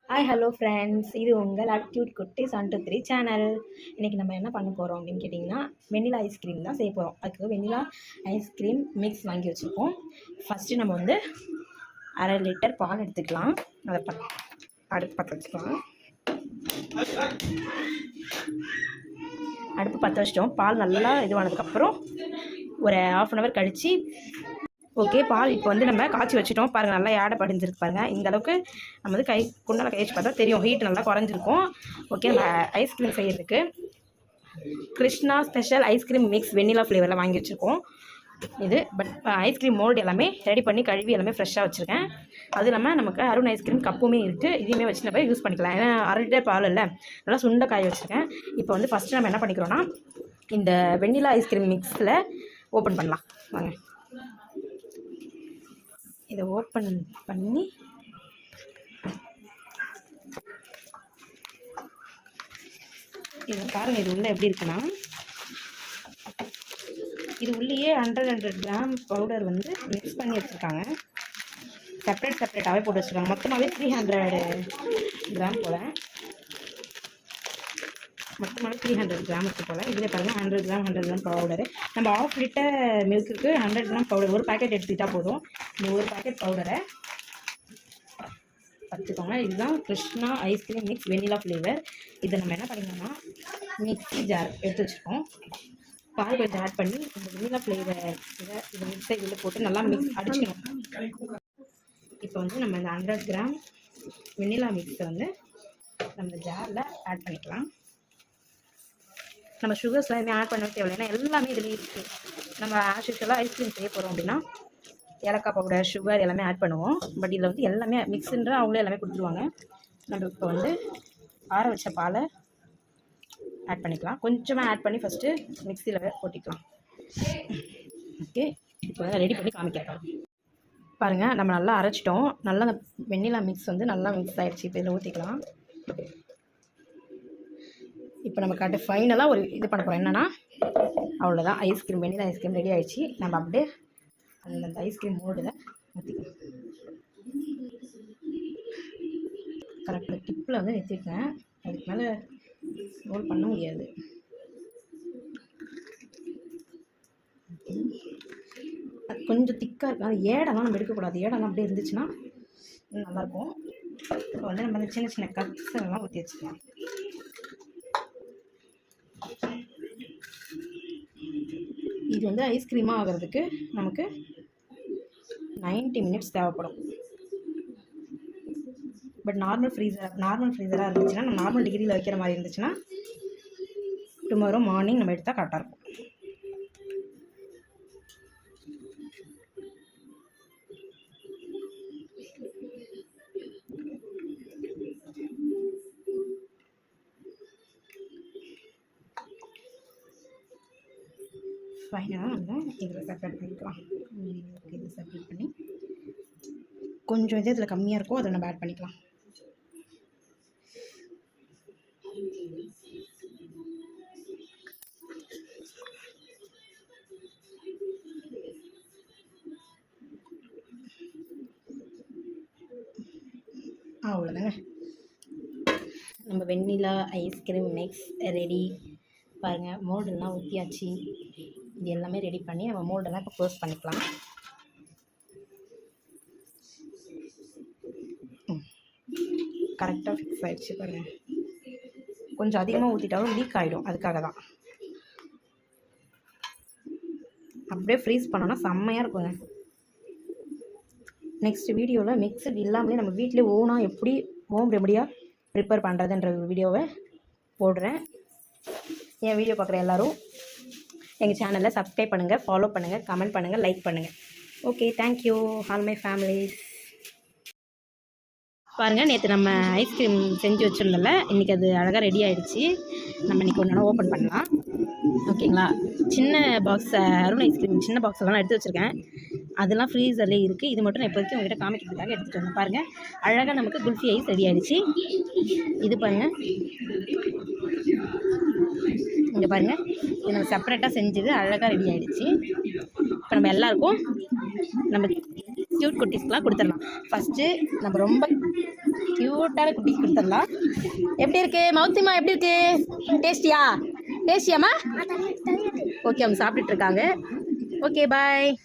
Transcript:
Hi hello friends, இது உங்கள் attitude குட்டீஸ் 1 2 3 சேனல். இன்றைக்கி நம்ம என்ன பண்ண போகிறோம் அப்படின்னு கேட்டிங்கன்னா, வெண்ணிலா ஐஸ்கிரீம் தான் செய்ய போகிறோம். அதுக்கு வெண்ணிலா ஐஸ்கிரீம் மிக்ஸ் வாங்கி வச்சுருக்கோம். ஃபஸ்ட்டு நம்ம வந்து 1/2 லிட்டர் பால் எடுத்துக்கலாம். அதை அடுப்பு பற்ற வச்சுக்கலாம். அடுப்பு பற்ற வச்சிட்டோம். பால் நல்லா இதுவானதுக்கப்புறம் ஒரு 1/2 hour கழித்து ஓகே, பால் இப்போ வந்து நம்ம காய்ச்சி வச்சுட்டோம். பாருங்கள், நல்லா ஏடை படிஞ்சிருக்கு பாருங்கள். இந்த அளவுக்கு நம்ம வந்து குண்டால கை வச்சு பார்த்தா தெரியும், ஹீட் நல்லா குறைஞ்சிருக்கும். ஓகே, நம்ம ஐஸ்கிரீம் செய்கிறதுக்கு கிருஷ்ணா ஸ்பெஷல் ஐஸ்கிரீம் மிக்ஸ் வெண்ணிலா ஃப்ளேவரில் வாங்கி வச்சுருக்கோம். இது ஐஸ்கிரீம் மோல்டு எல்லாமே ரெடி பண்ணி கழுவி எல்லாமே ஃப்ரெஷ்ஷாக வச்சுருக்கேன். அது இல்லாமல் நமக்கு அருண் ஐஸ்கிரீம் கப்புமே இருக்குது. இதையுமே வச்சு நம்ம யூஸ் பண்ணிக்கலாம். ஏன்னா 1/2 லிட்டர் பால் இல்லை, நல்லா சுண்டை காய வச்சுருக்கேன். இப்போ வந்து ஃபஸ்ட்டு நம்ம என்ன பண்ணிக்கிறோன்னா, இந்த வெண்ணிலா ஐஸ்கிரீம் மிக்ஸில் ஓப்பன் பண்ணலாம். வாங்க, இதை ஓப்பன் பண்ணி இது பாருங்கள். இது உள்ளே எப்படி இருக்குன்னா, இது உள்ளேயே 100 கிராம் பவுடர் வந்து மிக்ஸ் பண்ணி வச்சுருக்காங்க. செப்பரேட்டாகவே போட்டு வச்சுருக்காங்க. மொத்தமாகவே 300 கிராம் போல், மொத்தமாக 300 கிராம் இருக்குது போல். இதில் பாருங்கள், 100 கிராம் பவுடரு. நம்ம 1/2 லிட்டர் மில்க்குக்கு 100 கிராம் பவுடர் ஒரு பேக்கெட் எடுத்துக்கிட்டால் போதும். இந்த ஒரு பேக்கெட் பவுடரை வச்சுக்கோங்க. இதுதான் Krishna ice cream mix vanilla flavour. இதை நம்ம என்ன பண்ணிக்கணும்னா, மிக்ஸி ஜார் எடுத்து வச்சுருக்கோம். பால் கொஞ்சம் ஆட் பண்ணி இந்த வெண்ணிலா ஃப்ளேவர் இதை மிக்ஸை இதில் போட்டு நல்லா மிக்ஸ் அடிச்சிக்கணும். இப்போ வந்து நம்ம இந்த 100 கிராம் வெண்ணிலா மிக்ஸை வந்து நம்ம ஜாரில் ஆட் பண்ணிக்கலாம். நம்ம சுகர்ஸ்லாம் எதுவுமே ஆட் பண்ண தேவையில்லை, ஏன்னா எல்லாமே இதில் இருக்குது. நம்ம ஆஷுவலாக ஐஸ்கிரீம் செய்ய போகிறோம் அப்படின்னா ஏலக்காய் பவுடர், சுகர் எல்லாமே ஆட் பண்ணுவோம். பட் இதில் வந்து எல்லாமே மிக்ஸுன்ற அவங்களே எல்லாமே கொடுத்துருவாங்க. நம்ம இப்போ வந்து ஆற வச்ச பாலை ஆட் பண்ணிக்கலாம். கொஞ்சமாக ஆட் பண்ணி ஃபஸ்ட்டு மிக்ஸியில் போட்டிக்கலாம். ஓகே, இப்போ வந்து ரெடி பண்ணி காமிக்கிறோம். பாருங்கள், நம்ம நல்லா அரைச்சிட்டோம். நல்லா அந்த வெண்ணிலா மிக்ஸ் வந்து நல்லா மிக்ஸ் ஆகிடுச்சு. இப்போ இதில் ஊற்றிக்கலாம். இப்போ நம்ம ஃபைனலாக ஒரு இது பண்ண போகிறோம். என்னென்னா, அவ்வளோதான், ஐஸ்கிரீம் வெண்ணிலா ஐஸ்கிரீம் ரெடி ஆகிடுச்சு. நம்ம அப்படியே அந்த ஐஸ்கிரீம் மோடில் ஊற்றிக்கலாம். கரெக்டாக டிப்பில் வந்து நிறுத்திருக்கேன். அதுக்கு மேலே ரோல் பண்ண முடியாது. அது கொஞ்சம் திக்காக இருக்குது. அது ஏடெல்லாம் நம்ம எடுக்கக்கூடாது. ஏடெல்லாம் அப்படியே இருந்துச்சுன்னா நல்லாயிருக்கும். இப்போ வந்து நம்ம அந்த சின்ன சின்ன கப்ஸ் எல்லாம் ஊற்றி வச்சுக்கலாம். இது வந்து ஐஸ்கிரீமாக ஆகிறதுக்கு நமக்கு 90 minutes தேவைப்படும். பட் நார்மல் ஃப்ரீசராக இருந்துச்சுன்னா, நம்ம நார்மல் டிகிரியில் வைக்கிற மாதிரி இருந்துச்சுன்னா டுமாரோ மார்னிங் நம்ம எடுத்தால் கரெக்டாக இருக்கும். ஃபைனலாக நம்ம இதில் செப்பரேட் பண்ணிக்கலாம். இதில் செப்பரேட் பண்ணி கொஞ்சம் இது இதில் கம்மியாக இருக்கும், அதை நம்ம ஆட் பண்ணிக்கலாம். அவ்வளோதாங்க, நம்ம வெண்ணிலா ஐஸ்கிரீம் மிக்ஸ் ரெடி. பாருங்கள், மோல்டெல்லாம் ஊற்றியாச்சு. இது எல்லாமே ரெடி பண்ணி நம்ம மோல்டெல்லாம் இப்போ க்ளோஸ் பண்ணிக்கலாம். கரெக்டாக ஃபிக்ஸ் ஆகிடுச்சு பாருங்கள். கொஞ்சம் அதிகமாக ஊற்றிட்டாலும் லீக் ஆகிடும், அதுக்காக தான். அப்படியே ஃப்ரீஸ் பண்ணோன்னா செம்மையாக இருக்குங்க. நெக்ஸ்ட் வீடியோவில் மிக்ஸர் இல்லாமலே நம்ம வீட்டிலே ஓனாக எப்படி ஹோம் ரெமடியாக ப்ரிப்பேர் பண்ணுறதுன்ற வீடியோவை போடுறேன். என் வீடியோ பார்க்குற எல்லோரும் எங்கள் சேனலில் சப்ஸ்கிரைப் பண்ணுங்கள், ஃபாலோ பண்ணுங்கள், கமெண்ட் பண்ணுங்கள், லைக் பண்ணுங்கள். Okay, thank you all my families. பாருங்கள், நேற்று நம்ம ஐஸ்கிரீம் செஞ்சு வச்சுருந்தோம்ல, இன்றைக்கி அது அழகாக ரெடி ஆகிடுச்சு. நம்ம இன்றைக்கி ஒன்று ஓப்பன் பண்ணலாம். ஓகேங்களா? சின்ன பாக்ஸ் அருண் ஐஸ்கிரீம் சின்ன பாக்ஸ் எல்லாம் எடுத்து வச்சுருக்கேன். அதெல்லாம் ஃப்ரீசர்லேயே இருக்குது. இது மட்டும் நான் இப்போதைக்கு உங்கள்கிட்ட காமிக்கிறதுக்காக எடுத்துகிட்டு வந்தேன். பாருங்கள், அழகாக நமக்கு குல்ஃபி ஐஸ் ரெடி ஆகிடுச்சு. இது பாருங்கள், இங்கே பாருங்கள், இது நம்ம செப்பரேட்டாக செஞ்சது அழகாக ரெடி ஆகிடுச்சு. இப்போ நம்ம எல்லாருக்கும் நம்ம க்யூட் குட்டீஸ்க்கெலாம் கொடுத்துடலாம். ஃபஸ்ட்டு நம்ம ரொம்ப க்யூட்டான குட்டிக்கு கொடுத்துடலாம். எப்படி இருக்கு மவுத்திமா, எப்படி இருக்கு? டேஸ்டியாம்மா? ஓகே, அவங்க சாப்பிட்டுட்டு இருக்காங்க. ஓகே, பாய்.